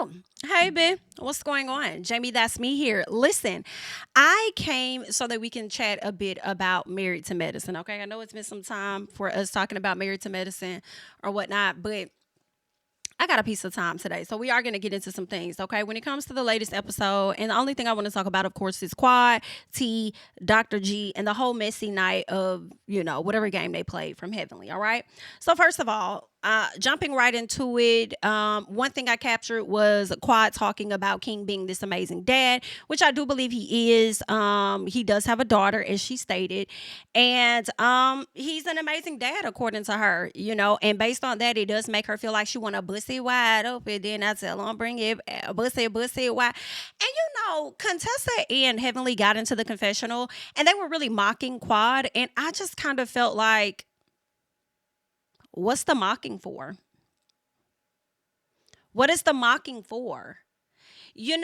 Oh, hey, babe. What's going on? Jamie, that's me here. Listen, I came so that we can chat a bit about Married to Medicine, okay? I know it's been some time for us talking about Married to Medicine or whatnot, but I got a piece of time today. So we are going to get into some things, okay? When it comes to the latest episode, and the only thing I want to talk about, of course, is Quad, T, Dr. G, and the whole messy night of, whatever game they played from Heavenly, all right? So first of all, jumping right into it, one thing I captured was Quad talking about King being this amazing dad, which I do believe he is. He does have a daughter, as she stated, and he's an amazing dad according to her, and based on that, it does make her feel like she want to bust it wide open. Then I tell him, bring it, bust it wide. And Contessa and Heavenly got into the confessional, and they were really mocking Quad, and I just kind of felt like, what's the mocking for? What is the mocking for? I'm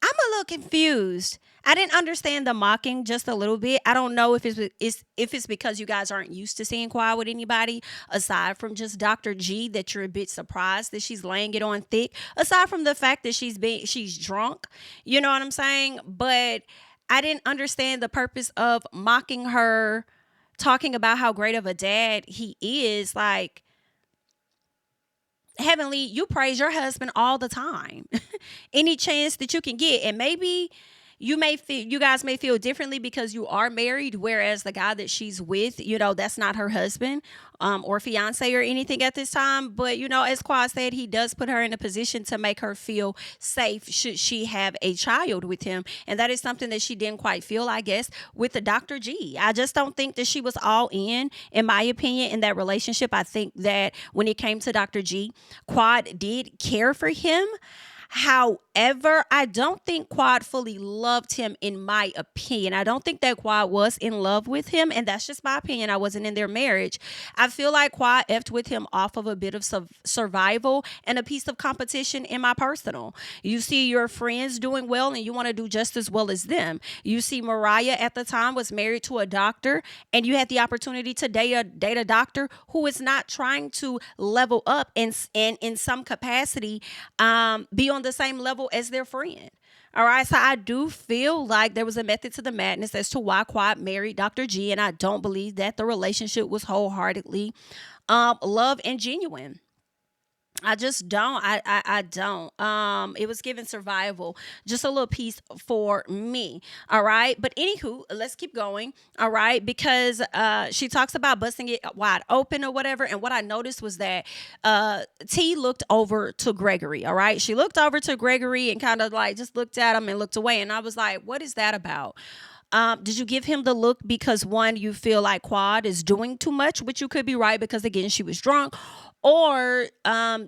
a little confused. I didn't understand the mocking just a little bit. I don't know if it's because you guys aren't used to seeing Quad with anybody aside from just Dr. G, that you're a bit surprised that she's laying it on thick. Aside from the fact that she's drunk, you know what I'm saying? But I didn't understand the purpose of mocking her, talking about how great of a dad he is. Like, Heavenly, you praise your husband all the time. Any chance that you can get. And maybe you guys may feel differently because you are married, whereas the guy that she's with, that's not her husband, or fiance or anything at this time. But, as Quad said, he does put her in a position to make her feel safe should she have a child with him. And that is something that she didn't quite feel, I guess, with the Dr. G. I just don't think that she was all in my opinion, in that relationship. I think that when it came to Dr. G, Quad did care for him. However, I don't think Quad fully loved him, in my opinion. I don't think that Quad was in love with him, and that's just my opinion. I wasn't in their marriage. I feel like Quad effed with him off of a bit of survival and a piece of competition, in my personal. You see your friends doing well, and you want to do just as well as them. You see Mariah at the time was married to a doctor, and you had the opportunity to date a doctor who is not trying to level up and in some capacity be on the same level as their friend. All right. So I do feel like there was a method to the madness as to why Quad married Dr. G. And I don't believe that the relationship was wholeheartedly love and genuine. I just don't. I don't. It was given survival, just a little piece for me. All right. But anywho, let's keep going. All right. Because she talks about busting it wide open or whatever. And what I noticed was that T looked over to Gregory. All right. She looked over to Gregory and kind of like just looked at him and looked away. And I was like, what is that about? Did you give him the look because, one, you feel like Quad is doing too much, which you could be right because, again, she was drunk? Or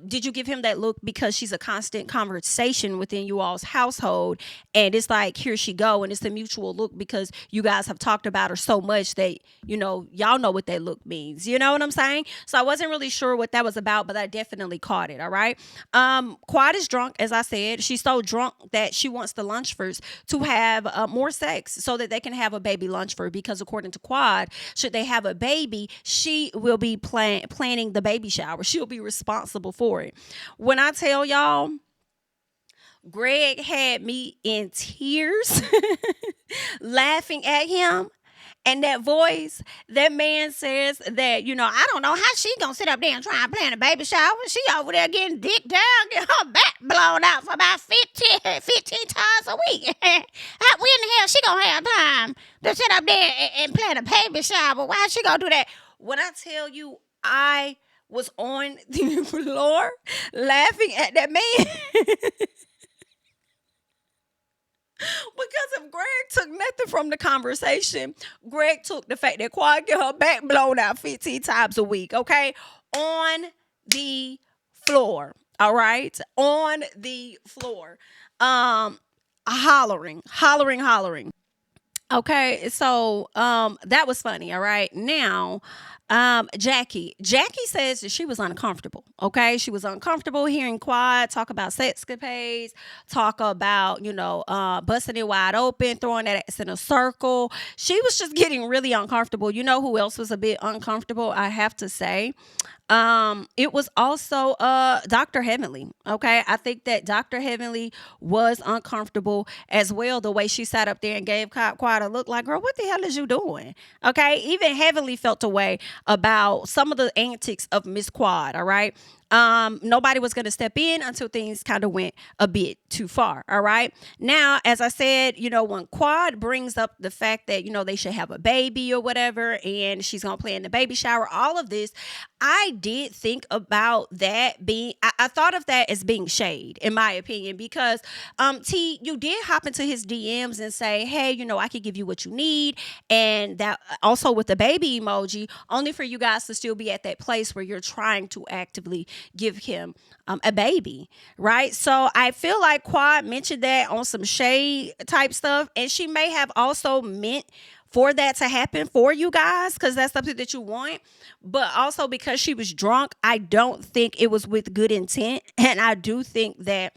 did you give him that look because she's a constant conversation within you all's household, and it's like, here she go, and it's a mutual look because you guys have talked about her so much that, y'all know what that look means. You know what I'm saying? So I wasn't really sure what that was about, but I definitely caught it, all right? Quad is drunk, as I said. She's so drunk that she wants the Lunchefords to have more sex so that they can have a baby Lunchford, because according to Quad, should they have a baby, she will be planning the baby shower. She'll be responsible for it. When I tell y'all, Greg had me in tears laughing at him. And that voice, that man says that, I don't know how she gonna sit up there and try and plan a baby shower. She over there getting dick down, getting her back blown out for about 15 times a week. When in the hell she gonna have time to sit up there and plan a baby shower? Why she gonna do that? When I tell you, I was on the floor laughing at that man. Because if Greg took nothing from the conversation, Greg took the fact that Quad get her back blown out 15 times a week, okay? On the floor, all right? On the floor. Hollering. Okay, so that was funny, all right? Now, Jackie says that she was uncomfortable, okay? She was uncomfortable hearing Quad talk about sex escapades, talk about, busting it wide open, throwing that ass in a circle. She was just getting really uncomfortable. You know who else was a bit uncomfortable, I have to say? It was also Dr. Heavenly. Okay. I think that Dr. Heavenly was uncomfortable as well. The way she sat up there and gave quite a look like, girl, what the hell is you doing? Okay. Even Heavenly felt a way about some of the antics of Miss Quad. All right. Nobody was going to step in until things kind of went a bit too far. All right. Now, as I said, when Quad brings up the fact that, they should have a baby or whatever, and she's going to play in the baby shower, all of this, I did think about that being, I thought of that as being shade, in my opinion, because, T, you did hop into his DMs and say, hey, I could give you what you need. And that also with the baby emoji, only for you guys to still be at that place where you're trying to actively give him a baby, right? So I feel like Quad mentioned that on some shade type stuff, and she may have also meant for that to happen for you guys, because that's something that you want. But also because she was drunk, I don't think it was with good intent, and I do think that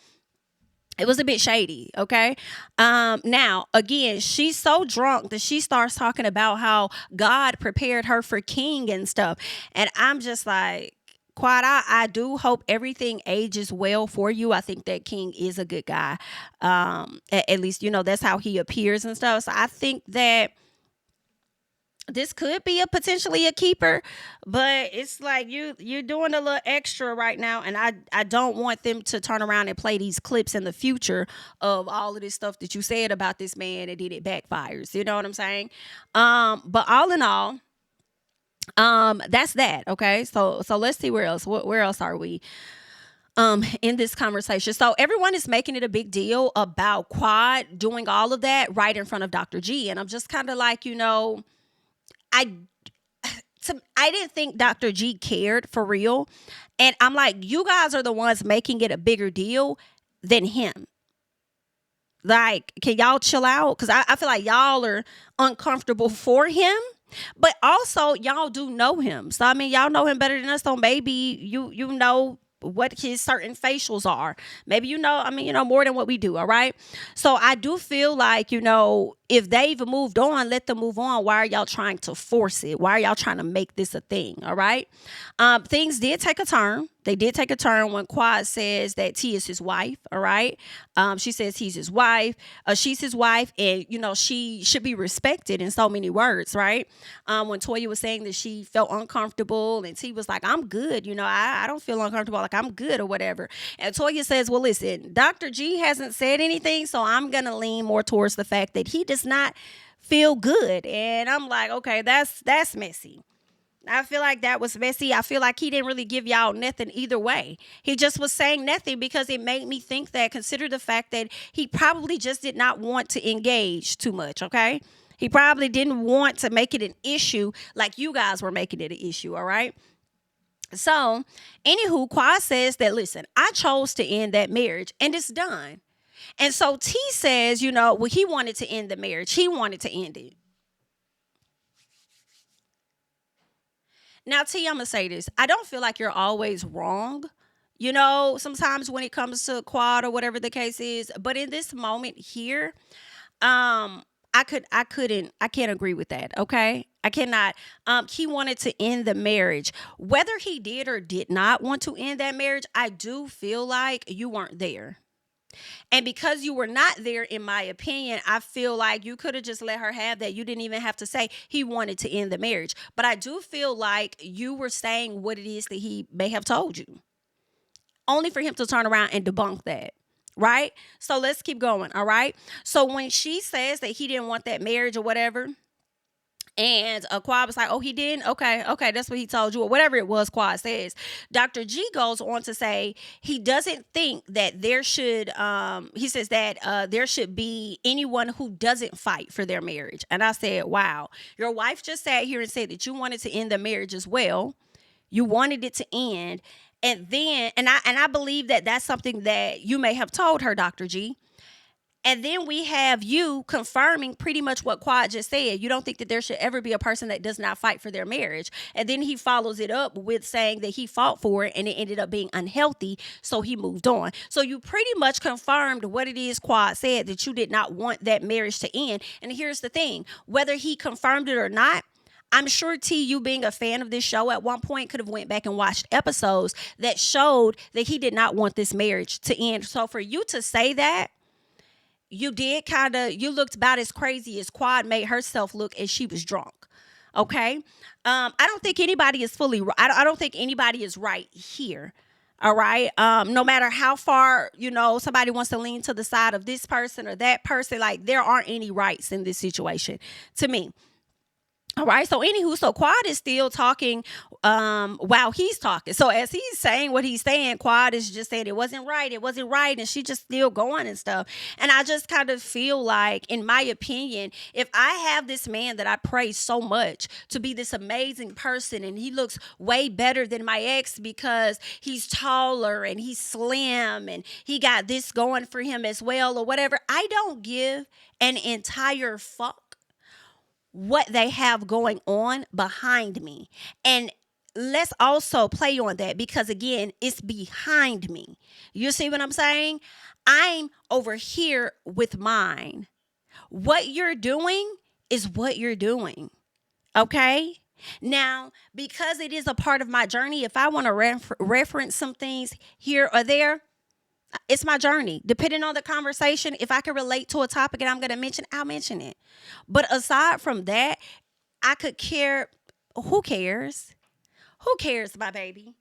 it was a bit shady. Okay. Now again, she's so drunk that she starts talking about how God prepared her for king and stuff, and I'm just like, Quad, I do hope everything ages well for you. I think that King is a good guy. At least, that's how he appears and stuff. So I think that this could be potentially a keeper, but it's like you're doing a little extra right now, and I don't want them to turn around and play these clips in the future of all of this stuff that you said about this man, and then it backfires. You know what I'm saying? But all in all, that's that. Okay. So let's see where else. Where else are we in this conversation? So everyone is making it a big deal about Quad doing all of that right in front of Dr. G, and I'm just kind of like, I didn't think Dr. G cared for real, and I'm like, you guys are the ones making it a bigger deal than him. Like, can y'all chill out? Because I feel like y'all are uncomfortable for him. But also, y'all do know him. So, I mean, y'all know him better than us. So maybe you know what his certain facials are. Maybe more than what we do. All right. So I do feel like, if they've moved on, let them move on. Why are y'all trying to force it? Why are y'all trying to make this a thing? All right. Things did take a turn. They did take a turn when Quad says that T is his wife. All right. She says he's his wife. She's his wife. And, she should be respected in so many words. Right. When Toya was saying that she felt uncomfortable, and T was like, I'm good. I don't feel uncomfortable. Like, I'm good or whatever. And Toya says, well, listen, Dr. G hasn't said anything, so I'm going to lean more towards the fact that he does not feel good. And I'm like, okay, that's messy. I feel like that was messy. I feel like he didn't really give y'all nothing either way. He just was saying nothing because it made me think that, consider the fact that he probably just did not want to engage too much, okay? He probably didn't want to make it an issue like you guys were making it an issue, all right? So, anywho, Quad says that, listen, I chose to end that marriage, and it's done. And so T says, he wanted to end the marriage. He wanted to end it. Now, T, I'm going to say this. I don't feel like you're always wrong, sometimes when it comes to Quad or whatever the case is. But in this moment here, I can't agree with that, okay? I cannot. He wanted to end the marriage. Whether he did or did not want to end that marriage, I do feel like you weren't there. And because you were not there, in my opinion, I feel like you could have just let her have that. You didn't even have to say he wanted to end the marriage. But I do feel like you were saying what it is that he may have told you, only for him to turn around and debunk that. Right? So let's keep going. All right. So when she says that he didn't want that marriage or whatever, and Quad was like, oh, he didn't? Okay, that's what he told you, or whatever it was Quad says. Dr. G goes on to say he doesn't think that there should, he says that there should be anyone who doesn't fight for their marriage. And I said, wow, your wife just sat here and said that you wanted to end the marriage as well. You wanted it to end. And then, and I believe that that's something that you may have told her, Dr. G. And then we have you confirming pretty much what Quad just said. You don't think that there should ever be a person that does not fight for their marriage. And then he follows it up with saying that he fought for it and it ended up being unhealthy, so he moved on. So you pretty much confirmed what it is Quad said, that you did not want that marriage to end. And here's the thing, whether he confirmed it or not, I'm sure T, you being a fan of this show at one point, could have went back and watched episodes that showed that he did not want this marriage to end. So for you to say that, you looked about as crazy as Quad made herself look as she was drunk. Okay. I don't think anybody is I don't think anybody is right here. All right. No matter how far, somebody wants to lean to the side of this person or that person, like there aren't any rights in this situation to me. All right. So anywho, so Quad is still talking while he's talking. So as he's saying what he's saying, Quad is just saying it wasn't right. And she just still going and stuff. And I just kind of feel like, in my opinion, if I have this man that I praise so much to be this amazing person, and he looks way better than my ex because he's taller and he's slim and he got this going for him as well or whatever, I don't give an entire fuck what they have going on behind me. And let's also play on that, because again, it's behind me. You see what I'm saying? I'm over here with mine. What you're doing is what you're doing. Okay? Now, because it is a part of my journey, if I want to reference some things here or there, it's my journey. Depending on the conversation, if I can relate to a topic and I'm going to mention, I'll mention it. But aside from that, I could care. Who cares? Who cares, my baby?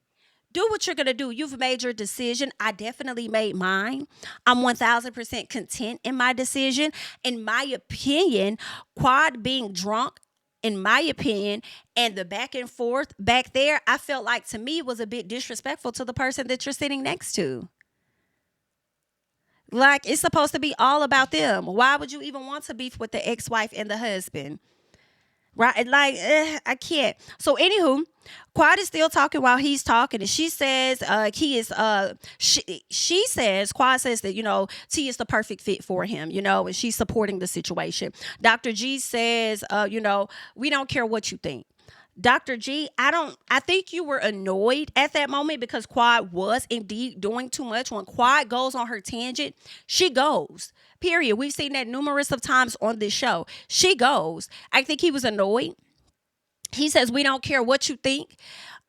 Do what you're going to do. You've made your decision. I definitely made mine. I'm 1000% content in my decision. In my opinion, Quad being drunk, in my opinion, and the back and forth back there, I felt like, to me, was a bit disrespectful to the person that you're sitting next to. Like, it's supposed to be all about them. Why would you even want to beef with the ex-wife and the husband? Right? Like, I can't. So, anywho, Quad is still talking while he's talking. And she says, she says, Quad says that, T is the perfect fit for him, and she's supporting the situation. Dr. G says, we don't care what you think. Dr. G, I think you were annoyed at that moment because Quad was indeed doing too much. When Quad goes on her tangent, she goes. Period. We've seen that numerous of times on this show. She goes. I think he was annoyed. He says, we don't care what you think.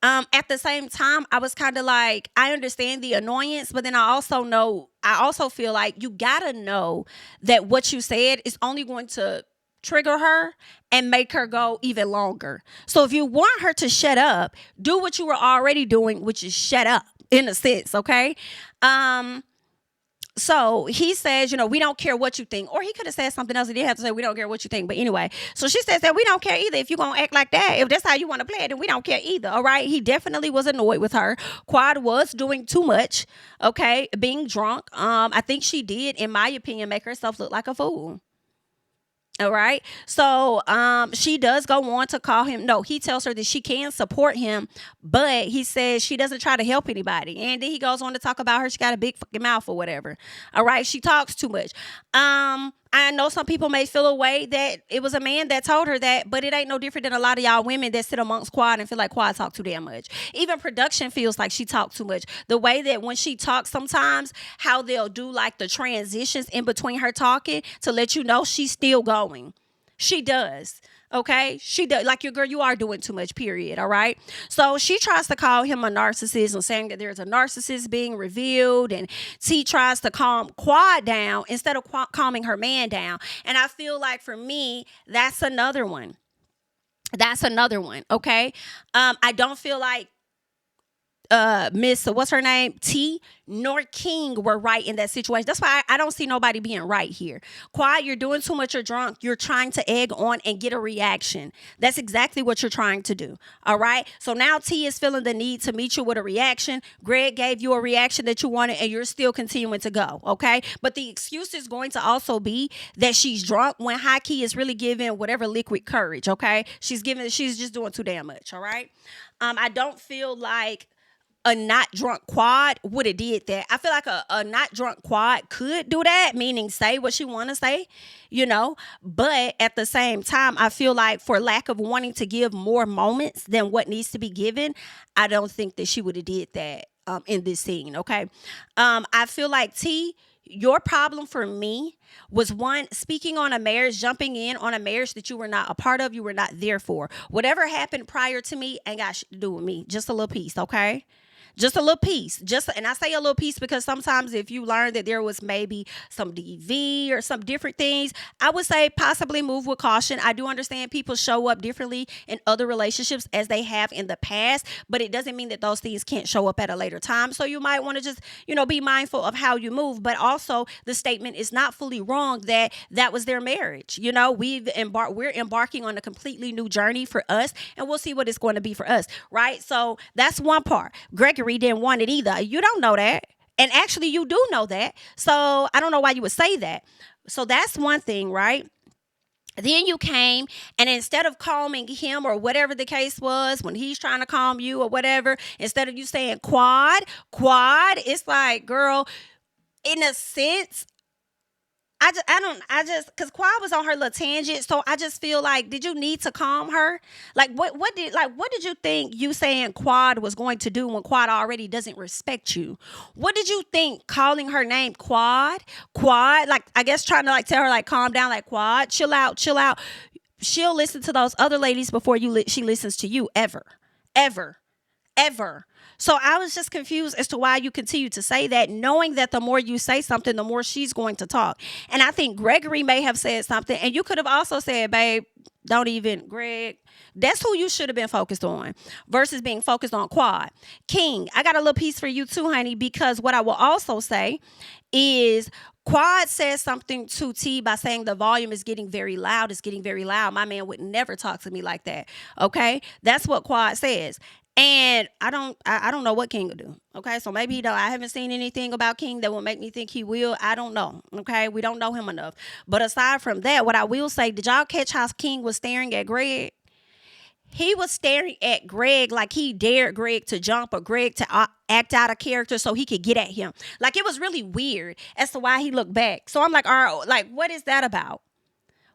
At the same time, I was kind of like, I understand the annoyance, but then I also feel like you gotta know that what you said is only going to trigger her and make her go even longer. So if you want her to shut up, do what you were already doing, which is shut up in a sense. Okay. So he says, we don't care what you think. Or he could have said something else. He didn't have to say, we don't care what you think. But anyway, so she says that we don't care either. If you're going to act like that, if that's how you want to play it, then we don't care either. All right. He definitely was annoyed with her. Quad was doing too much. Okay. Being drunk. I think she did, in my opinion, make herself look like a fool. All right. So she does go on to call him. No, he tells her that she can support him, but he says she doesn't try to help anybody. And then he goes on to talk about her. She got a big fucking mouth or whatever. All right. She talks too much. I know some people may feel a way that it was a man that told her that, but it ain't no different than a lot of y'all women that sit amongst Quad and feel like Quad talk too damn much. Even production feels like she talked too much. The way that when she talks sometimes, how they'll do like the transitions in between her talking to let you know she's still going. She does. Okay, she does. Like, your girl, you are doing too much, period. All right. So she tries to call him a narcissist and saying that there's a narcissist being revealed, and T tries to calm Quad down instead of calming her man down. And I feel like, for me, that's another one. Okay. I don't feel like Miss, what's her name? T nor King were right in that situation. That's why I don't see nobody being right here. Quad, you're doing too much. You're drunk. You're trying to egg on and get a reaction. That's exactly what you're trying to do. All right. So now T is feeling the need to meet you with a reaction. Greg gave you a reaction that you wanted, and you're still continuing to go. Okay. But the excuse is going to also be that she's drunk, when high key is really giving whatever liquid courage. Okay. She's just doing too damn much. All right. I don't feel like a not drunk Quad would have did that. I feel like a not drunk Quad could do that, meaning say what she want to say, but at the same time, I feel like for lack of wanting to give more moments than what needs to be given, I don't think that she would have did that in this scene. Okay. I feel like T, Your problem for me was one, speaking on a marriage, jumping in on a marriage that you were not a part of, you were not there for. Whatever happened prior to me ain't got shit to do with me. Just a little piece, okay? Just a little piece. And I say a little piece because sometimes if you learn that there was maybe some DV or some different things, I would say possibly move with caution. I do understand people show up differently in other relationships as they have in the past, but it doesn't mean that those things can't show up at a later time. So you might want to just, be mindful of how you move. But also the statement is not fully wrong that was their marriage. We're embarking on a completely new journey for us, and we'll see what it's going to be for us, right? So that's one part. Gregory didn't want it either. You don't know that. And actually, you do know that. So I don't know why you would say that. So that's one thing, right? Then you came, and instead of calming him or whatever the case was, when he's trying to calm you or whatever, instead of you saying quad, it's like, girl, in a sense, because Quad was on her little tangent, so I just feel like, did you need to calm her? Like, what did you think you saying Quad was going to do when Quad already doesn't respect you? What did you think calling her name Quad? Like, I guess trying to like tell her like, calm down, like Quad, chill out. She'll listen to those other ladies before she listens to you ever. So I was just confused as to why you continue to say that, knowing that the more you say something, the more she's going to talk. And I think Gregory may have said something, and you could have also said, babe, Greg, that's who you should have been focused on versus being focused on Quad. King, I got a little piece for you too, honey, because what I will also say is Quad says something to T by saying the volume is getting very loud. It's getting very loud. My man would never talk to me like that. Okay. That's what Quad says. And I don't know what King will do. Okay. So maybe he don't. I haven't seen anything about King that will make me think he will. I don't know. Okay. We don't know him enough. But aside from that, what I will say, did y'all catch how King was staring at Greg? He was staring at Greg like he dared Greg to jump or Greg to act out of character so he could get at him. Like, it was really weird as to why he looked back. So I'm like, all right, like, what is that about?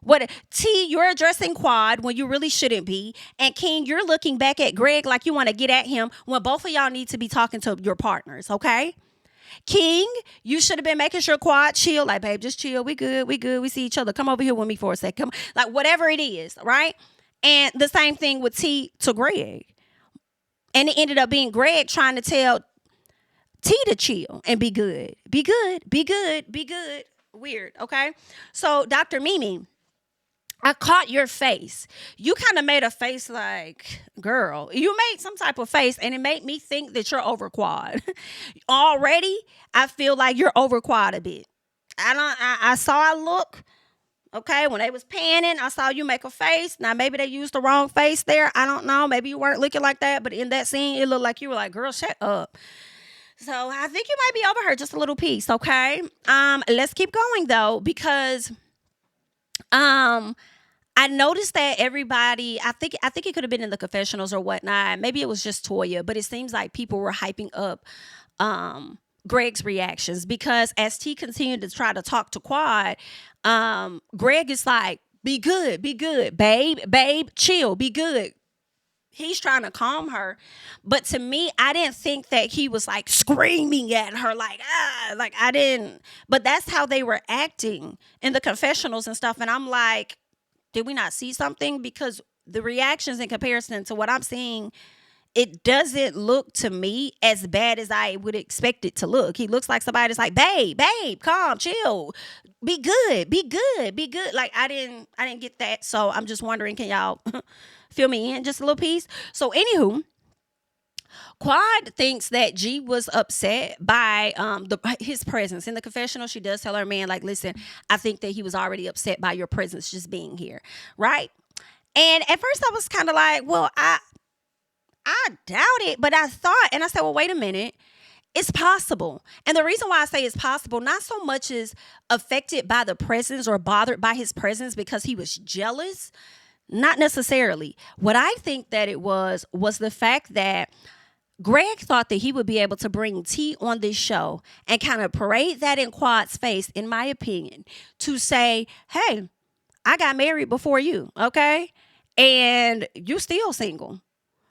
What T, you're addressing Quad when you really shouldn't be. And King, you're looking back at Greg like you want to get at him when both of y'all need to be talking to your partners, okay? King, you should have been making sure Quad chill. Like, babe, just chill. We good. We see each other. Come over here with me for a second. Come, like, whatever it is, right? And the same thing with T to Greg. And it ended up being Greg trying to tell T to chill and be good. Be good. Weird, okay? So, Dr. Mimi, I caught your face. You kind of made a face like, girl, you made some type of face, and it made me think that you're over Quad. Already, I feel like you're over Quad a bit. I saw a look, okay, when they was panning, I saw you make a face. Now, maybe they used the wrong face there. I don't know. Maybe you weren't looking like that, but in that scene, it looked like you were like, girl, shut up. So I think you might be over her just a little piece, okay? Let's keep going, though, because I noticed that everybody, I think it could have been in the confessionals or whatnot. Maybe it was just Toya, but it seems like people were hyping up Greg's reactions because as T continued to try to talk to Quad, Greg is like, be good, babe, chill, be good. He's trying to calm her. But to me, I didn't think that he was like screaming at her like I didn't. But that's how they were acting in the confessionals and stuff. And I'm like, did we not see something? Because the reactions in comparison to what I'm seeing, it doesn't look to me as bad as I would expect it to look. He looks like somebody that's like, babe, calm, chill, be good. Like I didn't get that. So I'm just wondering, can y'all fill me in just a little piece? So anywho, Quad thinks that G was upset by his presence in the confessional. She does tell her man, like, listen, I think that he was already upset by your presence just being here, right? And at first I was kind of like, well, I doubt it, but I thought, and I said, well, wait a minute. It's possible. And the reason why I say it's possible, not so much as affected by the presence or bothered by his presence because he was jealous, not necessarily. What I think that it was the fact that Greg thought that he would be able to bring T on this show and kind of parade that in Quad's face, in my opinion, to say, hey, I got married before you, okay? And you still single.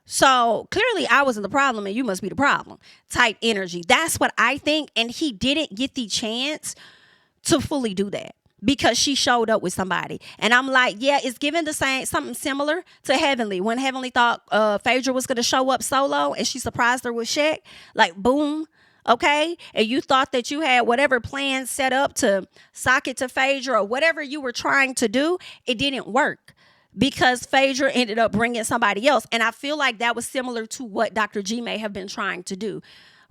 So clearly I wasn't the problem and you must be the problem type energy. That's what I think. And he didn't get the chance to fully do that because she showed up with somebody. And I'm like, yeah, it's giving the same, something similar to Heavenly. When Heavenly thought Phaedra was going to show up solo and she surprised her with Shaq, like, boom. Okay. And you thought that you had whatever plan set up to sock it to Phaedra or whatever you were trying to do. It didn't work because Phaedra ended up bringing somebody else. And I feel like that was similar to what Dr. G may have been trying to do.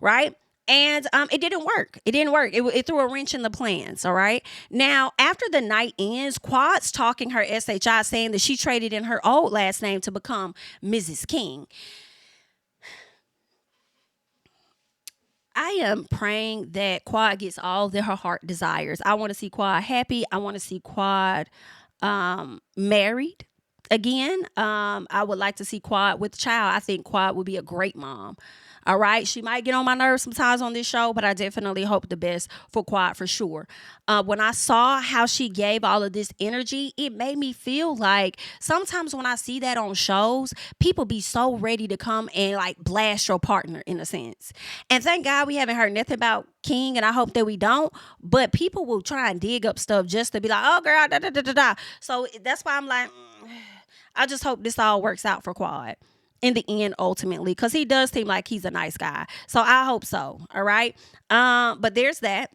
Right. And it didn't work. It didn't work. It threw a wrench in the plans. All right. Now, after the night ends, Quad's talking her SHI, saying that she traded in her old last name to become Mrs. King. I am praying that Quad gets all that her heart desires. I want to see Quad happy. I want to see Quad married again. I would like to see Quad with a child. I think Quad would be a great mom. All right. She might get on my nerves sometimes on this show, but I definitely hope the best for Quad for sure. When I saw how she gave all of this energy, it made me feel like sometimes when I see that on shows, people be so ready to come and like blast your partner in a sense. And thank God we haven't heard nothing about King, and I hope that we don't. But people will try and dig up stuff just to be like, oh, girl, da da da da da. So that's why I'm like, I just hope this all works out for Quad in the end, ultimately, because he does seem like he's a nice guy. So I hope so. All right. But there's that.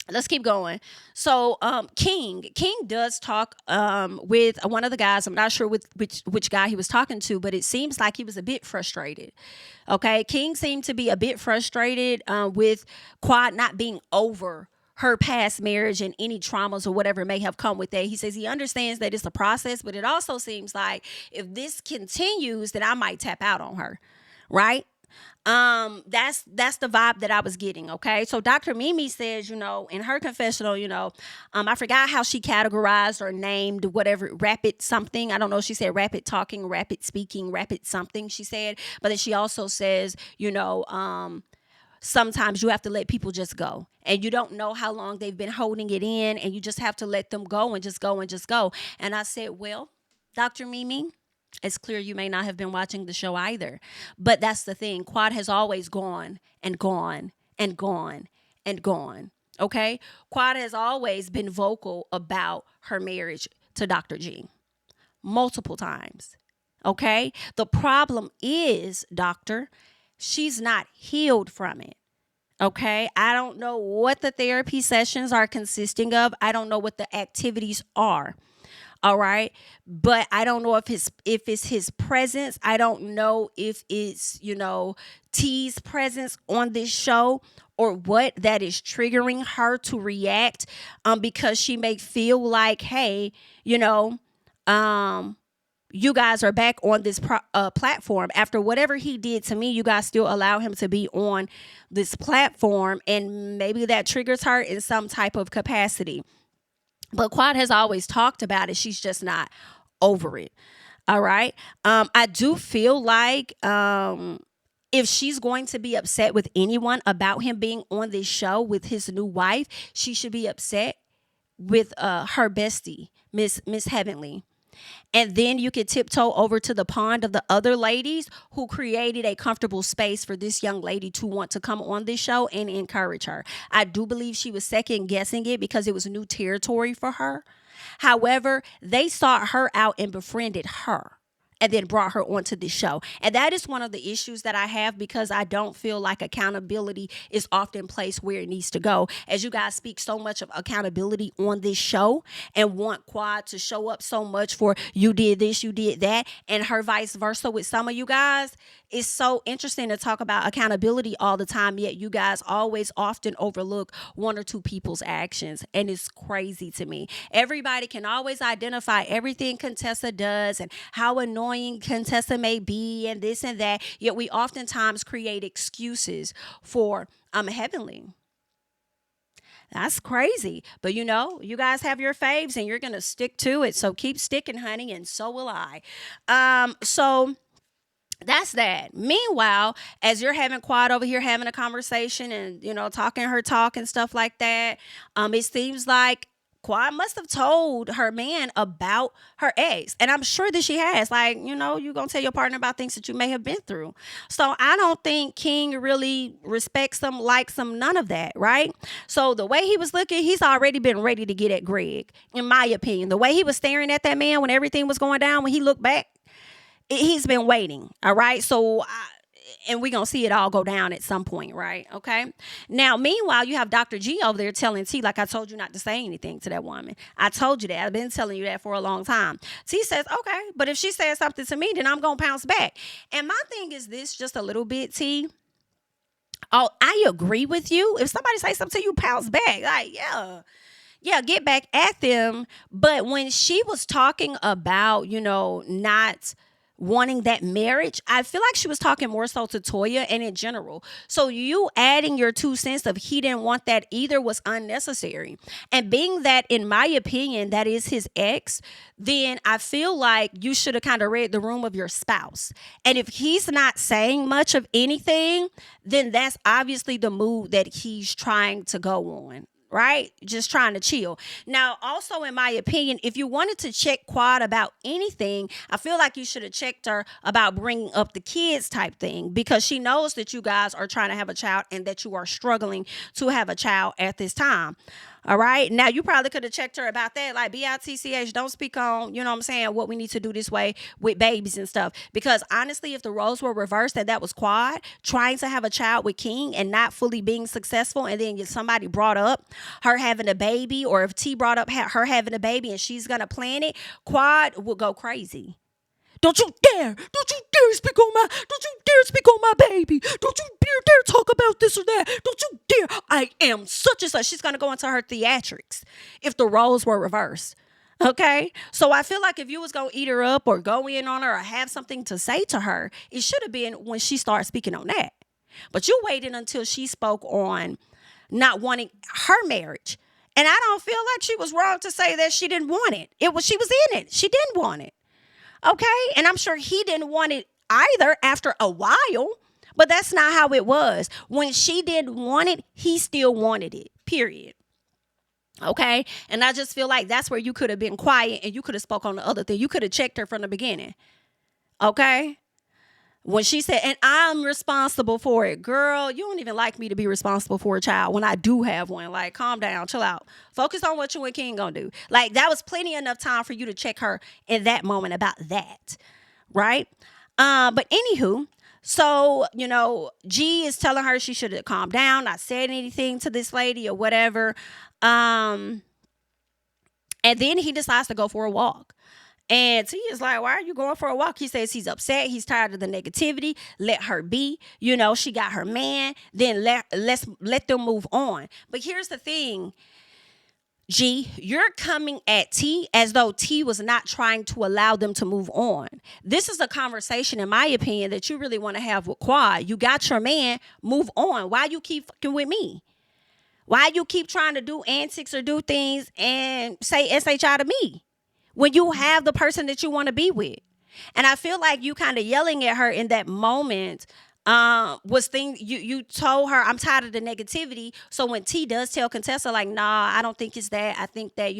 Let's keep going. So King does talk with one of the guys. I'm not sure which guy he was talking to, but it seems like he was a bit frustrated. Okay. King seemed to be a bit frustrated with Quad not being over her past marriage and any traumas or whatever may have come with that. He says he understands that it's a process, but it also seems like if this continues, then I might tap out on her. Right? That's the vibe that I was getting. Okay. So Dr. Mimi says, in her confessional, I forgot how she categorized or named whatever, rapid something. I don't know. She said rapid talking, rapid speaking, rapid something, she said, but then she also says, sometimes you have to let people just go, and you don't know how long they've been holding it in, and you just have to let them go and just go and just go. And I said, well, Dr. Mimi, it's clear you may not have been watching the show either, but that's the thing. Quad has always gone and gone and gone and gone. Okay. Quad has always been vocal about her marriage to Dr. G multiple times. Okay. The problem is, doctor, she's not healed from it. Okay. I don't know what the therapy sessions are consisting of. I don't know what the activities are. All right. But I don't know if it's his presence. I don't know if it's, T's presence on this show or what that is triggering her to react, because she may feel like, hey, you guys are back on this platform. After whatever he did to me, you guys still allow him to be on this platform, and maybe that triggers her in some type of capacity. But Quad has always talked about it. She's just not over it. All right. I do feel like if she's going to be upset with anyone about him being on this show with his new wife, she should be upset with her bestie, Miss Heavenly. And then you could tiptoe over to the pond of the other ladies who created a comfortable space for this young lady to want to come on this show and encourage her. I do believe she was second guessing it because it was new territory for her. However, they sought her out and befriended her and then brought her onto the show. And that is one of the issues that I have, because I don't feel like accountability is often placed where it needs to go. As you guys speak so much of accountability on this show and want Quad to show up so much for you did this, you did that, and her vice versa with some of you guys, it's so interesting to talk about accountability all the time, yet you guys always often overlook one or two people's actions. And it's crazy to me. Everybody can always identify everything Contessa does and how annoying Contessa may be and this and that, yet we oftentimes create excuses for Heavenly. That's crazy. But you guys have your faves and you're going to stick to it. So keep sticking, honey, and so will I. So that's that. Meanwhile, as you're having Quad over here having a conversation and, talking her talk and stuff like that, it seems like Quad must have told her man about her ex. And I'm sure that she has. Like, you're going to tell your partner about things that you may have been through. So I don't think King really respects them, likes them, none of that, right? So the way he was looking, he's already been ready to get at Greg, in my opinion. The way he was staring at that man when everything was going down, when he looked back, he's been waiting, all right? So and we're going to see it all go down at some point, right? Okay. Now, meanwhile, you have Dr. G over there telling T, like, I told you not to say anything to that woman. I told you that. I've been telling you that for a long time. T says, okay, but if she says something to me, then I'm going to pounce back. And my thing is this, just a little bit, T. Oh, I agree with you. If somebody says something to you, pounce back. Like, yeah, get back at them. But when she was talking about, not wanting that marriage, I feel like she was talking more so to Toya and in general. So you adding your 2 cents of he didn't want that either was unnecessary. And being that, in my opinion, that is his ex, then I feel like you should have kind of read the room of your spouse. And if he's not saying much of anything, then that's obviously the mood that he's trying to go on. Right? Just trying to chill. Now, also, in my opinion, if you wanted to check Quad about anything, I feel like you should have checked her about bringing up the kids type thing, because she knows that you guys are trying to have a child and that you are struggling to have a child at this time. All right. Now, you probably could have checked her about that. Like, BITCH, don't speak on, what we need to do this way with babies and stuff. Because honestly, if the roles were reversed and that was Quad trying to have a child with King and not fully being successful, and then somebody brought up her having a baby, or if T brought up her having a baby and she's going to plan it, Quad will go crazy. Don't you dare speak on my baby. Don't you dare talk about this or that. Don't you dare. I am such and such. She's going to go into her theatrics if the roles were reversed. Okay. So I feel like if you was going to eat her up or go in on her or have something to say to her, it should have been when she started speaking on that. But you waited until she spoke on not wanting her marriage. And I don't feel like she was wrong to say that she didn't want it. She was in it. She didn't want it. Okay. And I'm sure he didn't want it either after a while, but that's not how it was. When she didn't want it, he still wanted it, period. Okay. And I just feel like that's where you could have been quiet and you could have spoke on the other thing. You could have checked her from the beginning. Okay. When she said, and I'm responsible for it. Girl, you don't even like me to be responsible for a child when I do have one. Like, calm down, chill out. Focus on what you and King gonna do. Like, that was plenty enough time for you to check her in that moment about that. Right? But anywho, so, G is telling her she should have calmed down, not said anything to this lady or whatever. And then he decides to go for a walk. And T is like, why are you going for a walk? He says he's upset. He's tired of the negativity. Let her be. She got her man. Then let them move on. But here's the thing, G, you're coming at T as though T was not trying to allow them to move on. This is a conversation, in my opinion, that you really want to have with Quad. You got your man. Move on. Why you keep fucking with me? Why you keep trying to do antics or do things and say SHI to me when you have the person that you want to be with? And I feel like you kind of yelling at her in that moment was you told her, I'm tired of the negativity. So when T does tell Contessa, like, nah, I don't think it's that. I think that,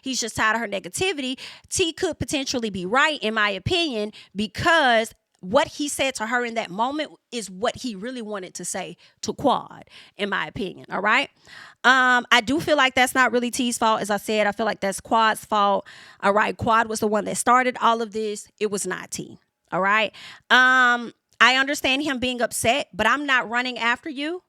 he's just tired of her negativity. T could potentially be right, in my opinion, because what he said to her in that moment is what he really wanted to say to Quad, in my opinion. All right. I do feel like that's not really T's fault. As I said, I feel like that's Quad's fault. All right. Quad was the one that started all of this. It was not T. All right. I understand him being upset, but I'm not running after you.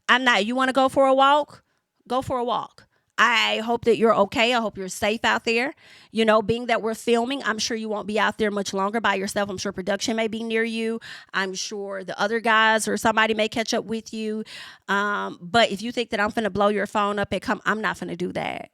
I'm not. You want to go for a walk? Go for a walk. I hope that you're okay. I hope you're safe out there. Being that we're filming, I'm sure you won't be out there much longer by yourself. I'm sure production may be near you. I'm sure the other guys or somebody may catch up with you. But if you think that I'm finna blow your phone up and come, I'm not finna do that.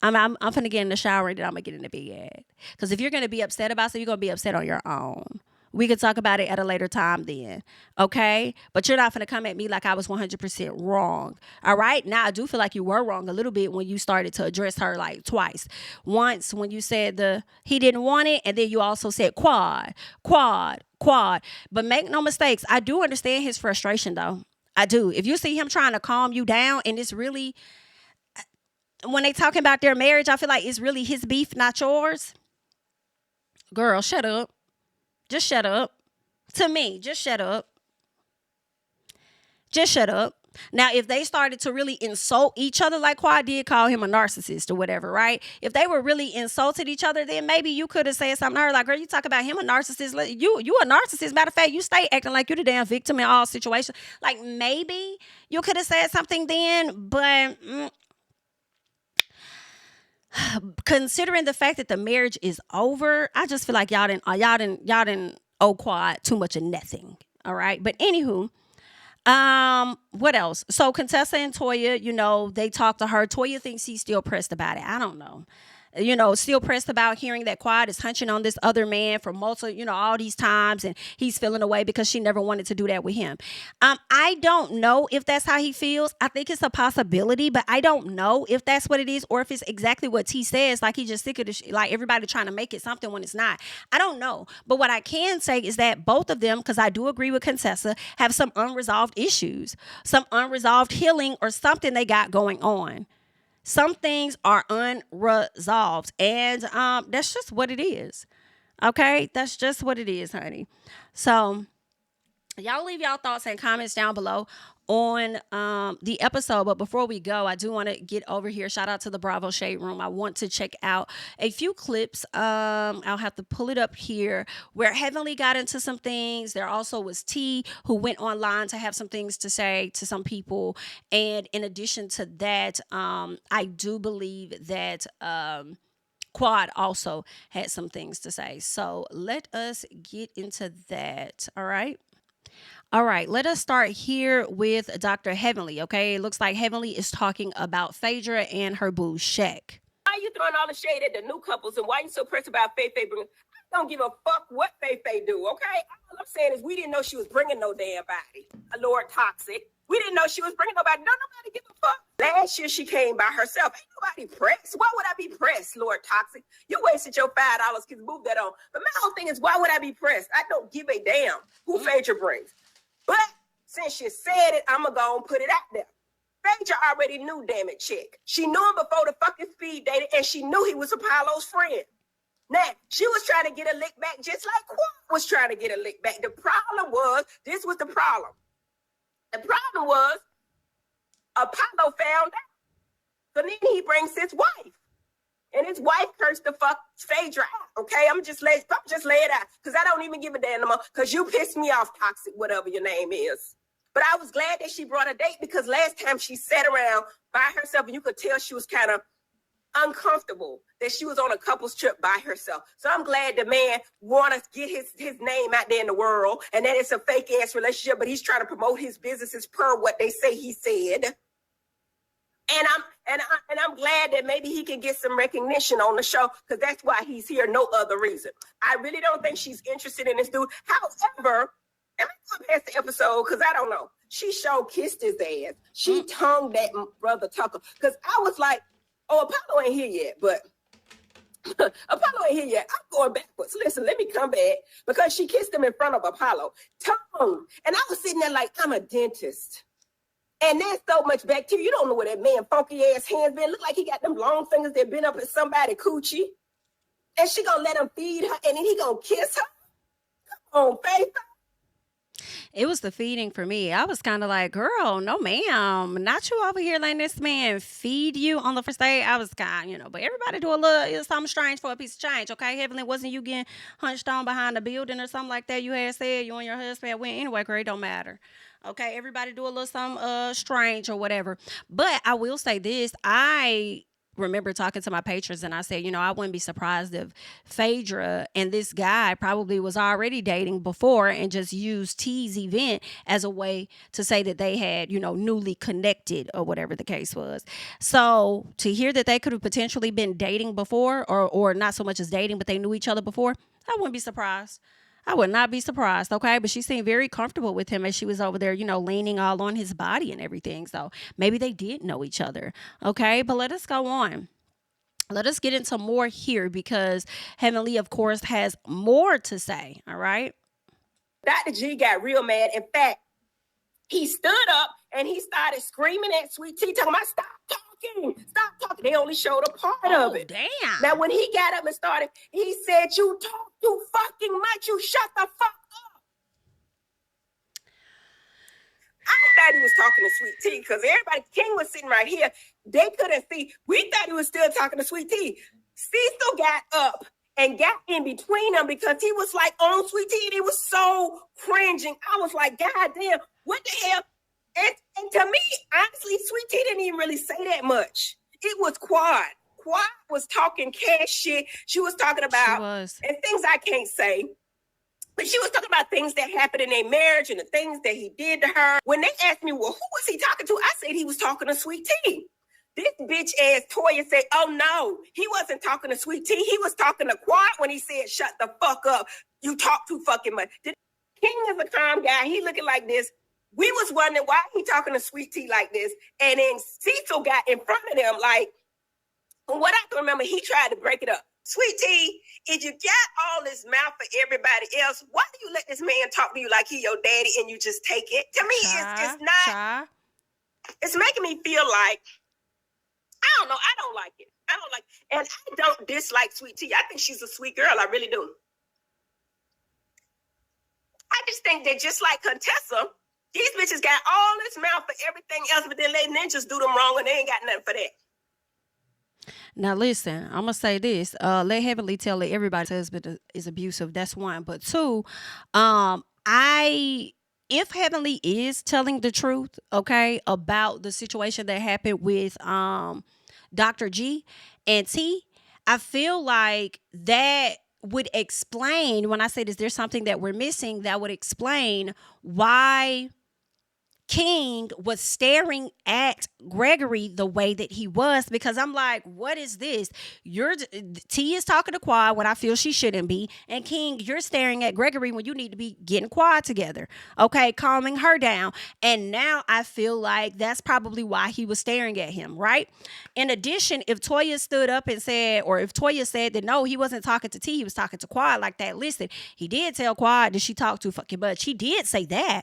I'm finna get in the shower and then I'm gonna get in the bed. Because if you're gonna be upset about something, you're gonna be upset on your own. We can talk about it at a later time then, okay? But you're not going to come at me like I was 100% wrong, all right? Now, I do feel like you were wrong a little bit when you started to address her like twice. Once when you said he didn't want it, and then you also said quad. But make no mistakes, I do understand his frustration, though. I do. If you see him trying to calm you down and it's really... when they talking about their marriage, I feel like it's really his beef, not yours. Girl, shut up. Just shut up. To me, just shut up. Just shut up. Now, if they started to really insult each other, like Quad did call him a narcissist or whatever, right? If they were really insulted each other, then maybe you could have said something to her like, girl, you talk about him a narcissist. You a narcissist. Matter of fact, you stay acting like you're the damn victim in all situations. Like, maybe you could have said something then, but considering the fact that the marriage is over, I just feel like y'all didn't owe Quad too much of nothing. All right. But anywho, what else? So Contessa and Toya, they talk to her. Toya thinks he's still pressed about it. I don't know. Still pressed about hearing that Quad is hunching on this other man for multiple, all these times, and he's feeling away because she never wanted to do that with him. I don't know if that's how he feels. I think it's a possibility, but I don't know if that's what it is or if it's exactly what T says, like he's just sick of like everybody trying to make it something when it's not. I don't know. But what I can say is that both of them, because I do agree with Contessa, have some unresolved issues, some unresolved healing or something they got going on. Some things are unresolved, and that's just what it is. Okay? That's just what it is, honey. So, y'all leave y'all thoughts and comments down below on the episode. But before we go, I do want to get over here. Shout out to the Bravo Shade Room. I want to check out a few clips. I'll have to pull it up here where Heavenly got into some things. There also was T, who went online to have some things to say to some people. And in addition to that, I do believe that Quad also had some things to say. So let us get into that. All right. All right, let us start here with Dr. Heavenly, okay? It looks like Heavenly is talking about Phaedra and her boo, Shaq. Why are you throwing all the shade at the new couples, and why are you so pressed about Faye? I don't give a fuck what Faye do, okay? All I'm saying is we didn't know she was bringing no damn body. Lord Toxic. We didn't know she was bringing nobody. No, nobody give a fuck. Last year she came by herself. Ain't nobody pressed. Why would I be pressed, Lord Toxic? You wasted your $5 because move that on. But my whole thing is, why would I be pressed? I don't give a damn who Phaedra brings. But since you said it, I'm going to go and put it out there. Phaedra already knew, damn it, chick. She knew him before the fucking speed dating, and she knew he was Apollo's friend. Now, she was trying to get a lick back just like Quad was trying to get a lick back. The problem was, this was the problem. The problem was, Apollo found out. So then he brings his wife. And his wife cursed the fuck Phaedra out, okay? I'm just lay it out, because I don't even give a damn no more, because you pissed me off, Toxic, whatever your name is. But I was glad that she brought a date, because last time she sat around by herself, and you could tell she was kind of uncomfortable, that she was on a couple's trip by herself. So I'm glad the man want to get his name out there in the world, and that it's a fake-ass relationship, but he's trying to promote his businesses per what they say he said. And I'm glad that maybe he can get some recognition on the show, because that's why he's here, no other reason. I really don't think she's interested in this dude. However, am I going past the episode? Because I don't know. She sure kissed his ass. She tongued that brother Tucker. Because I was like, oh, Apollo ain't here yet, but Apollo ain't here yet. I'm going backwards. Listen, let me come back, because she kissed him in front of Apollo. Tongue. And I was sitting there like, I'm a dentist. And there's so much bacteria. You don't know where that man funky ass hands been. Look like he got them long fingers that been up at somebody coochie. And she gonna let him feed her, and then he gonna kiss her. Come on, Faith. It was the feeding for me. I was kind of like, girl, no ma'am, not you over here letting this man feed you on the first day. I was kind of, but everybody do a little something strange for a piece of change, okay? Heavenly, wasn't you getting hunched on behind a building or something like that? You had said you and your husband went anyway, girl, it don't matter. Okay, everybody do a little something strange or whatever. But I will say this, I remember talking to my patrons and I said, I wouldn't be surprised if Phaedra and this guy probably was already dating before and just used T's event as a way to say that they had, newly connected or whatever the case was. So to hear that they could have potentially been dating before or not so much as dating, but they knew each other before, I wouldn't be surprised. I would not be surprised, okay? But she seemed very comfortable with him as she was over there, leaning all on his body and everything. So maybe they did know each other, okay? But let us go on. Let us get into more here, because Heavenly, of course, has more to say, all right? Dr. G got real mad. In fact, he stood up and he started screaming at Sweet Tea, talking about, stop talking talking. Stop talking. They only showed a part of it. Damn. Now, when he got up and started, he said, you talk too fucking much. You shut the fuck up. I thought he was talking to Sweet Tea because everybody, King was sitting right here. They couldn't see. We thought he was still talking to Sweet Tea. Cecil got up and got in between them because he was like on Sweet Tea and it was so cringing. I was like, God damn, what the hell? And to me, honestly, Sweet Tea didn't even really say that much. It was Quad. Quad was talking cash shit. She was talking about and things I can't say. But she was talking about things that happened in their marriage and the things that he did to her. When they asked me, well, who was he talking to? I said he was talking to Sweet Tea. This bitch ass Toya said, oh no, he wasn't talking to Sweet Tea. He was talking to Quad when he said, shut the fuck up. You talk too fucking much. The King is a calm guy. He looking like this. We was wondering why he talking to Sweet Tea like this. And then Cecil got in front of them like, from what I can remember, he tried to break it up. Sweet Tea, if you got all this mouth for everybody else, why do you let this man talk to you like he your daddy and you just take it? To me, it's not. It's making me feel like, I don't know. I don't like it. And I don't dislike Sweet Tea. I think she's a sweet girl. I really do. I just think that just like Contessa, these bitches got all this mouth for everything else, but then let ninjas do them wrong and they ain't got nothing for that. Now listen, I'm gonna say this. Let Heavenly tell that everybody's husband is abusive. That's one. But two, if Heavenly is telling the truth, okay, about the situation that happened with Dr. G and T, I feel like that would explain, when I say this, there's something that we're missing that would explain why King was staring at Gregory the way that he was, because I'm like, what is this? T is talking to Quad when I feel she shouldn't be, and King, you're staring at Gregory when you need to be getting Quad together, okay, calming her down. And now I feel like that's probably why he was staring at him, right? In addition, if Toya stood up and said, or if Toya said that no, he wasn't talking to T, he was talking to Quad like that. Listen, he did tell Quad that she talked too fucking much. He did say that.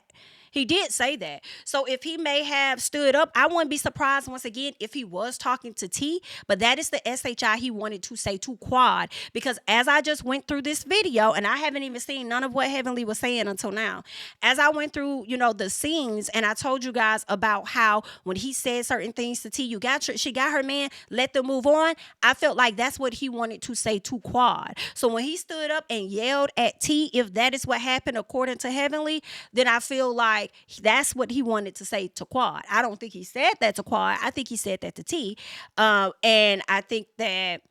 He did say that. So if he may have stood up, I wouldn't be surprised once again if he was talking to T, but that is the SHI he wanted to say to Quad, because as I just went through this video, and I haven't even seen none of what Heavenly was saying until now, as I went through, the scenes, and I told you guys about how when he said certain things to T, she got her man, let them move on. I felt like that's what he wanted to say to Quad. So when he stood up and yelled at T, if that is what happened according to Heavenly, then I feel like that's what he wanted to say to Quad. I don't think he said that to Quad. I think he said that to T. And I think that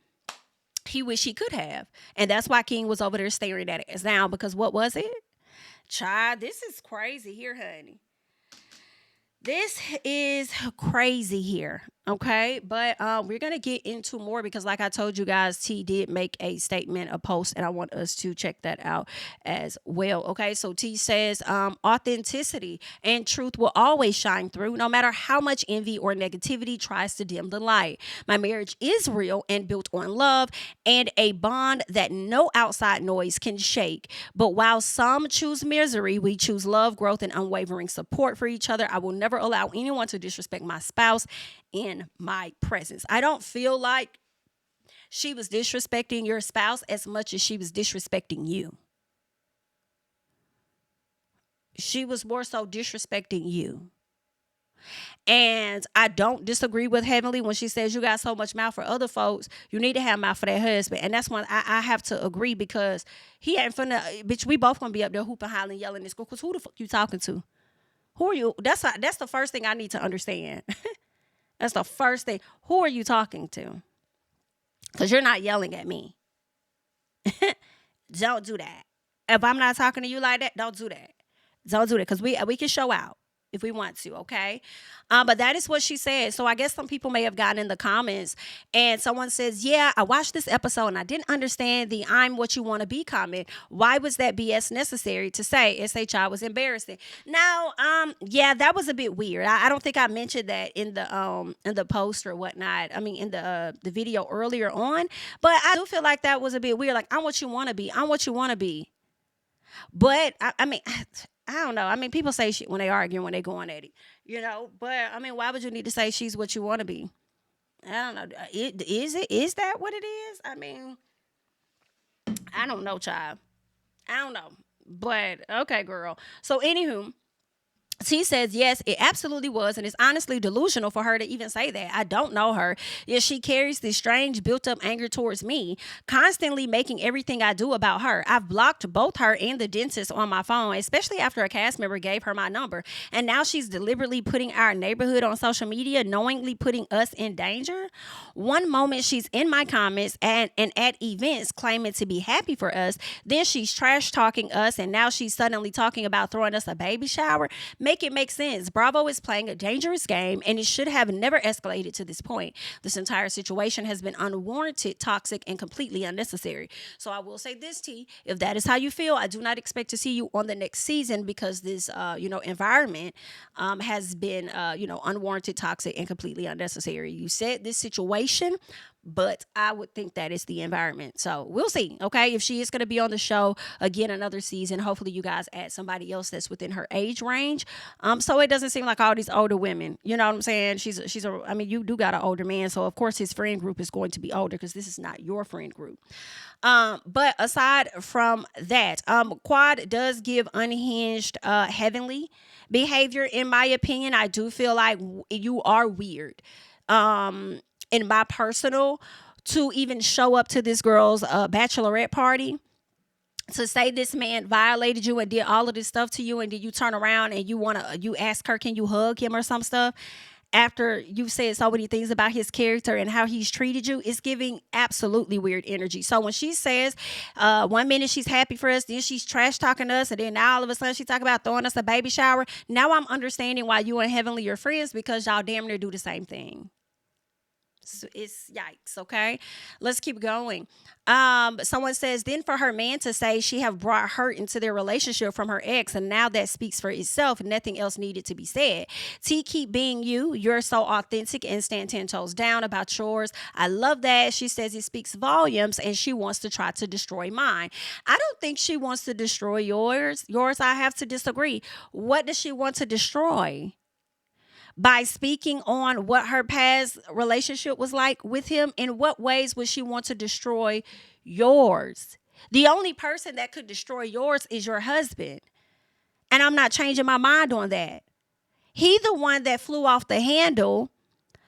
he wish he could have. And that's why King was over there staring at it now, because what was it? Child, this is crazy here, honey. This is crazy here, okay? But we're going to get into more because like I told you guys, T did make a statement, a post, and I want us to check that out as well, okay? So T says, authenticity and truth will always shine through no matter how much envy or negativity tries to dim the light. My marriage is real and built on love and a bond that no outside noise can shake. But while some choose misery, we choose love, growth, and unwavering support for each other. I will never allow anyone to disrespect my spouse in my presence. I don't feel like she was disrespecting your spouse as much as she was disrespecting you. She was more so disrespecting you. And I don't disagree with Heavenly when she says you got so much mouth for other folks, you need to have mouth for that husband. And that's when I have to agree, because he ain't finna, bitch, we both gonna be up there hooping, hollering, yelling in school, because who the fuck you talking to? Who are you? That's the first thing I need to understand. That's the first thing. Who are you talking to? Because you're not yelling at me. Don't do that. If I'm not talking to you like that, don't do that. Don't do that, because we can show out if we want to, okay? But that is what she said. So I guess some people may have gotten in the comments and someone says, yeah, I watched this episode and I didn't understand the I'm what you want to be comment. Why was that BS necessary to say? SHI was embarrassing. Now, yeah, that was a bit weird. I don't think I mentioned that in the post or whatnot. I mean, in the video earlier on. But I do feel like that was a bit weird. Like, I'm what you want to be. I'm what you want to be. But, I mean, I don't know. I mean, people say shit when they argue, when they going at it, But, I mean, why would you need to say she's what you want to be? I don't know. Is that what it is? I mean, I don't know, child. I don't know. But okay, girl. So anywho, she says, yes, it absolutely was. And it's honestly delusional for her to even say that. I don't know her. Yet she carries this strange built up anger towards me, constantly making everything I do about her. I've blocked both her and the dentist on my phone, especially after a cast member gave her my number. And now she's deliberately putting our neighborhood on social media, knowingly putting us in danger. One moment she's in my comments and at events claiming to be happy for us. Then she's trash talking us. And now she's suddenly talking about throwing us a baby shower. Make it make sense. Bravo is playing a dangerous game and it should have never escalated to this point. This entire situation has been unwarranted, toxic, and completely unnecessary. So I will say this, T, if that is how you feel, I do not expect to see you on the next season because this, environment has been, unwarranted, toxic, and completely unnecessary. You said this situation, but I would think that is the environment. So we'll see. Okay. If she is going to be on the show again, another season, hopefully you guys add somebody else that's within her age range. So it doesn't seem like all these older women, you know what I'm saying? You do got an older man. So of course his friend group is going to be older because this is not your friend group. But aside from that, Quad does give unhinged, heavenly behavior. In my opinion, I do feel like you are weird. In my personal, to even show up to this girl's bachelorette party, to say this man violated you and did all of this stuff to you, and then you turn around and you ask her, can you hug him or some stuff? After you've said so many things about his character and how he's treated you, it's giving absolutely weird energy. So when she says 1 minute she's happy for us, then she's trash talking us, and then now all of a sudden she talk about throwing us a baby shower, now I'm understanding why you and Heavenly are friends, because y'all damn near do the same thing. It's yikes. Okay, let's keep going. Someone says, then for her man to say she have brought hurt into their relationship from her ex, and now that speaks for itself. Nothing else needed to be said. T, keep being you. You're so authentic and stand 10 toes down about yours. I love that. She says it speaks volumes, and she wants to try to destroy mine. I don't think she wants to destroy yours. I have to disagree. What does she want to destroy? By speaking on what her past relationship was like with him? In what ways would she want to destroy yours? The only person that could destroy yours is your husband. And I'm not changing my mind on that. He the one that flew off the handle,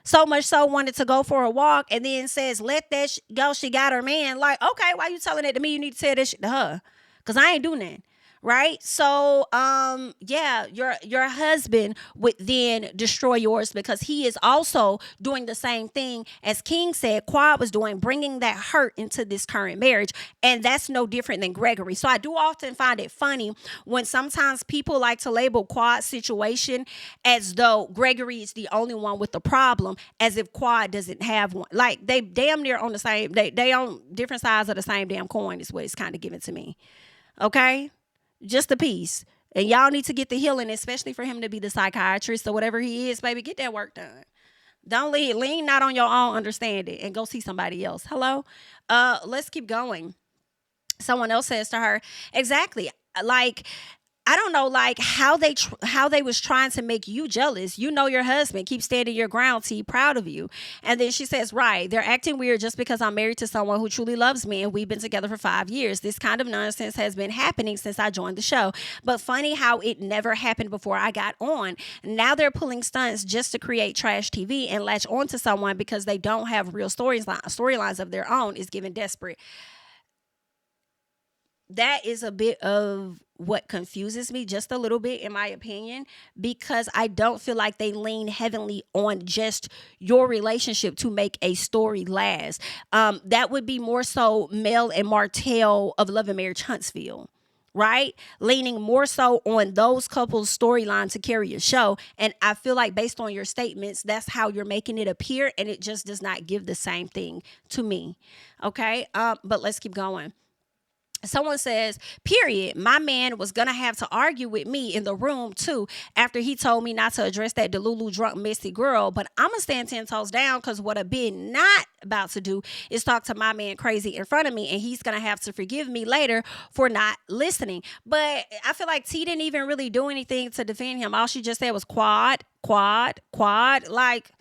so much so wanted to go for a walk, and then says, let that go. She got her man. Like, okay, why you telling it to me? You need to tell that shit to her. Because I ain't doing that. Right? So, your husband would then destroy yours, because he is also doing the same thing as King said Quad was doing, bringing that hurt into this current marriage. And that's no different than Gregory. So I do often find it funny when sometimes people like to label Quad's situation as though Gregory is the only one with the problem, as if Quad doesn't have one. Like, they damn near on the same, they on different sides of the same damn coin is what it's kind of given to me. Okay? Just a piece. And y'all need to get the healing, especially for him to be the psychiatrist or whatever he is, baby. Get that work done. Don't lean not on your own understanding and go see somebody else. Hello? Let's keep going. Someone else says to her, exactly. Like, I don't know, like how they was trying to make you jealous. You know your husband. Keep standing your ground, T. Proud of you. And then she says, right, they're acting weird just because I'm married to someone who truly loves me and we've been together for 5 years. This kind of nonsense has been happening since I joined the show. But funny how it never happened before I got on. Now they're pulling stunts just to create trash TV and latch onto someone because they don't have real storylines of their own. Is given desperate. That is a bit of what confuses me just a little bit, in my opinion, because I don't feel like they lean heavily on just your relationship to make a story last. That would be more so Mel and Martell of Love and Marriage Huntsville, right? Leaning more so on those couples' storyline to carry a show. And I feel like based on your statements, that's how you're making it appear, and it just does not give the same thing to me. Okay? But let's keep going. Someone says, period, my man was going to have to argue with me in the room too after he told me not to address that Delulu drunk messy girl, but I'm going to stand 10 toes down, because what I've been not about to do is talk to my man crazy in front of me, and he's going to have to forgive me later for not listening. But I feel like T didn't even really do anything to defend him. All she just said was quad. Like,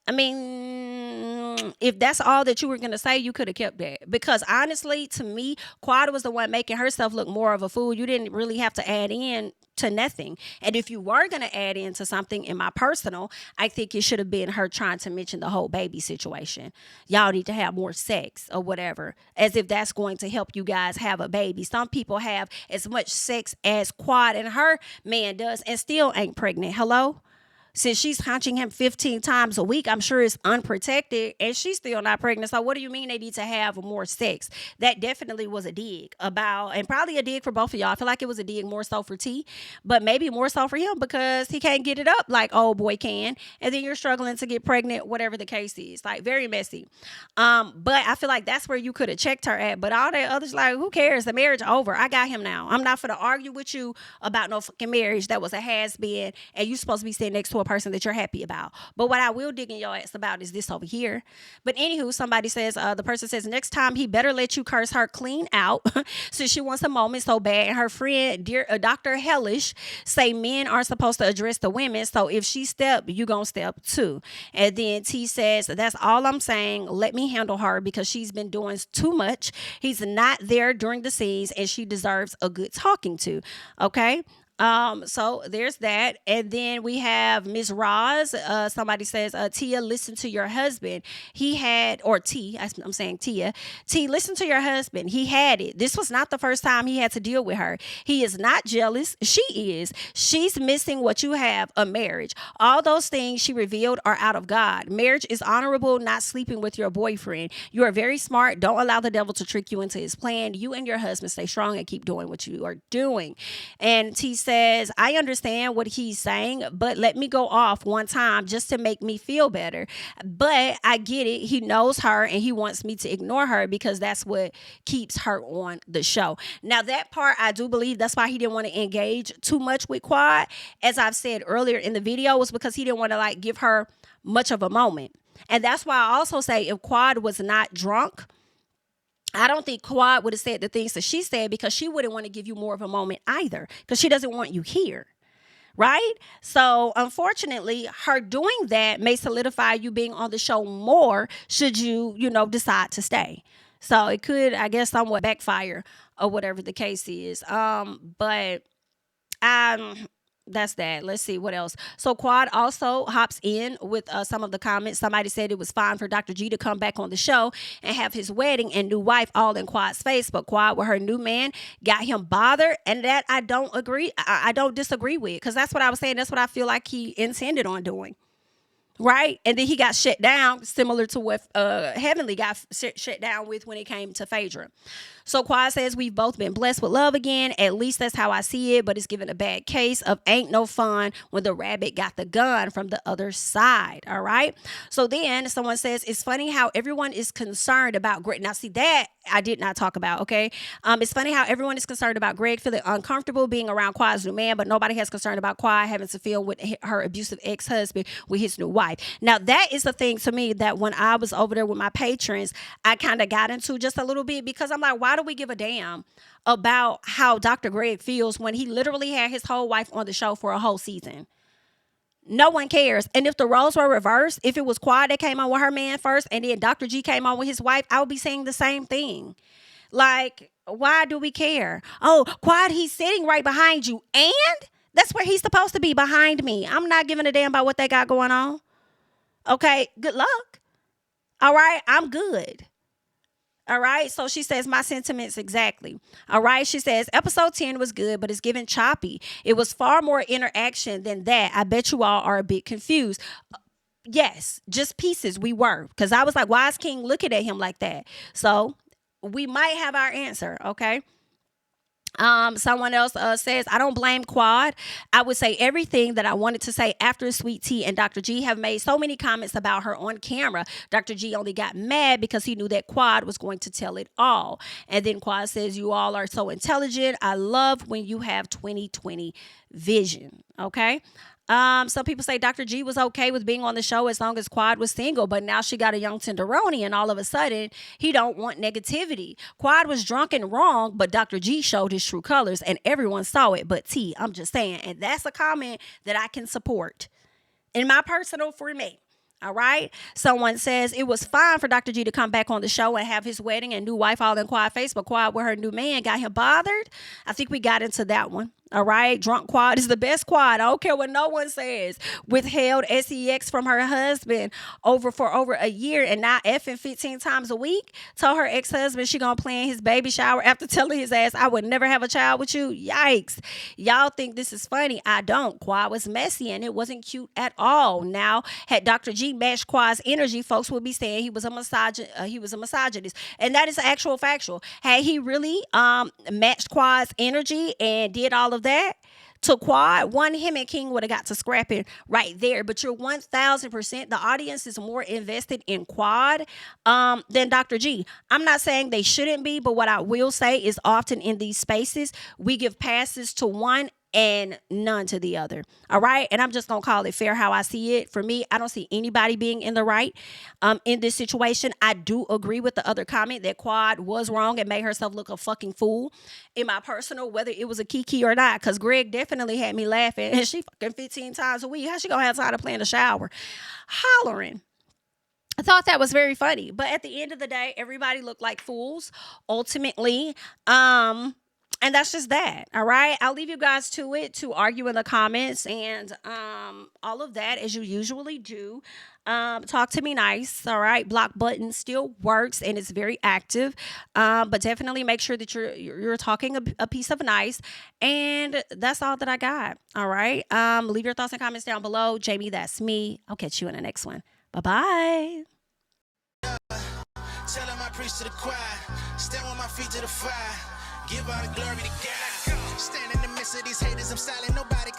I mean, if that's all that you were going to say, you could have kept that. Because honestly, to me, Quad was the one making herself look more of a fool. You didn't really have to add in to nothing. And if you were going to add into something, in my personal, I think it should have been her trying to mention the whole baby situation. Y'all need to have more sex or whatever, as if that's going to help you guys have a baby. Some people have as much sex as Quad and her man does and still ain't pregnant. Hello? Since she's hunching him 15 times a week, I'm sure it's unprotected, and she's still not pregnant. So what do you mean they need to have more sex? That definitely was a dig about, and probably a dig for both of y'all. I feel like it was a dig more so for T, but maybe more so for him because he can't get it up like old boy can. And then you're struggling to get pregnant, whatever the case is. Like, very messy. But I feel like that's where you could have checked her at. But all that others, like, who cares? The marriage over. I got him now. I'm not finna argue with you about no fucking marriage that was a has-been, and you supposed to be sitting next to a person that you're happy about. But what I will dig in your ass about is this over here. But anywho, somebody says, the person says, next time he better let you curse her clean out since she wants a moment so bad. And her friend, dear Dr. Hellish, say men aren't supposed to address the women. So if she step, you gonna step too. And then T says, that's all I'm saying. Let me handle her because she's been doing too much. He's not there during the scenes and she deserves a good talking to. Okay. So there's that. And then we have Miss Roz. Somebody says, Tia, listen to your husband. He had, or T, I'm saying Tia. T, listen to your husband. He had it. This was not the first time he had to deal with her. He is not jealous. She is. She's missing what you have, a marriage. All those things she revealed are out of God. Marriage is honorable, not sleeping with your boyfriend. You are very smart. Don't allow the devil to trick you into his plan. You and your husband stay strong and keep doing what you are doing. And T says, I understand what he's saying, but let me go off one time just to make me feel better. But I get it. He knows her and he wants me to ignore her because that's what keeps her on the show. Now, that part, I do believe that's why he didn't want to engage too much with Quad. As I've said earlier in the video, was because he didn't want to like give her much of a moment. And that's why I also say if Quad was not drunk, I don't think Quad would have said the things that she said because she wouldn't want to give you more of a moment either because she doesn't want you here. Right? So unfortunately, her doing that may solidify you being on the show more should you, decide to stay. So it could, I guess, somewhat backfire or whatever the case is. But that's that. Let's see what else. So Quad also hops in with some of the comments. Somebody said it was fine for Dr. G to come back on the show and have his wedding and new wife all in Quad's face, but Quad with her new man got him bothered, and that I don't agree. I don't disagree with, because that's what I was saying. That's what I feel like he intended on doing. Right? And then he got shut down, similar to what Heavenly got shut down with when it came to Phaedra. So Quad says, we've both been blessed with love again. At least that's how I see it, but it's given a bad case of ain't no fun when the rabbit got the gun from the other side. All right? So then someone says, it's funny how everyone is concerned about Greg. Now, see, that I did not talk about, okay? It's funny how everyone is concerned about Greg feeling uncomfortable being around Quad's new man, but nobody has concern about Quad having to feel with her abusive ex-husband with his new wife. Now, that is the thing to me that when I was over there with my patrons, I kind of got into just a little bit, because I'm like, why do we give a damn about how Dr. Greg feels when he literally had his whole wife on the show for a whole season? No one cares. And if the roles were reversed, if it was Quad that came on with her man first and then Dr. G came on with his wife, I would be saying the same thing. Like, why do we care? Oh, Quad, he's sitting right behind you. And that's where he's supposed to be, behind me. I'm not giving a damn about what they got going on. Okay, good luck. All right, I'm good. All right, so she says my sentiments exactly. All right, she says episode 10 was good, but it's given choppy. It was far more interaction than that. I bet you all are a bit confused. Yes, just pieces we were, because I was like, why is King looking at him like that? So we might have our answer, okay? Someone else says, I don't blame Quad. I would say everything that I wanted to say after Sweet Tea and Dr. G have made so many comments about her on camera. Dr. G only got mad because he knew that Quad was going to tell it all. And then Quad says, you all are so intelligent. I love when you have 20/20 vision. Okay. Some people say Dr. G was okay with being on the show as long as Quad was single, but now she got a young tenderoni and all of a sudden he don't want negativity. Quad was drunk and wrong, but Dr. G showed his true colors and everyone saw it but T. I'm just saying, and that's a comment that I can support in my personal, for me. All right. Someone says it was fine for Dr. G to come back on the show and have his wedding and new wife all in Quad face, but Quad with her new man got him bothered. I think we got into that one. All right. Drunk Quad is the best Quad. I don't care what no one says. Withheld sex from her husband for over a year and now effing 15 times a week. Told her ex-husband she gonna plan his baby shower after telling his ass I would never have a child with you. Yikes. Y'all think this is funny. I don't. Quad was messy and it wasn't cute at all. Now, had Dr. G matched Quad's energy, folks would be saying he was a misogynist. And that is actual factual. Had he really matched Quad's energy and did all of that to Quad, him and King would have got to scrapping right there. But you're 1,000%. The audience is more invested in Quad than Dr. G. I'm not saying they shouldn't be, but what I will say is often in these spaces, we give passes to one and none to the other. All right. And I'm just going to call it fair how I see it. For me, I don't see anybody being in the right in this situation. I do agree with the other comment that Quad was wrong and made herself look a fucking fool. In my personal, whether it was a kiki or not, because Greg definitely had me laughing. And she fucking 15 times a week. How she going to have time to play in the shower? Hollering. I thought that was very funny. But at the end of the day, everybody looked like fools. Ultimately, and that's just that. All right. I'll leave you guys to it to argue in the comments and all of that as you usually do. Talk to me nice. All right. Block button still works and it's very active. But definitely make sure that you're talking a piece of nice. And that's all that I got. All right. Leave your thoughts and comments down below. Jami, that's me. I'll catch you in the next one. Bye-bye. Tell him I preach to the choir. Stand with my feet to the fire. Give all the glory to God. Stand in the midst of these haters, I'm silent, nobody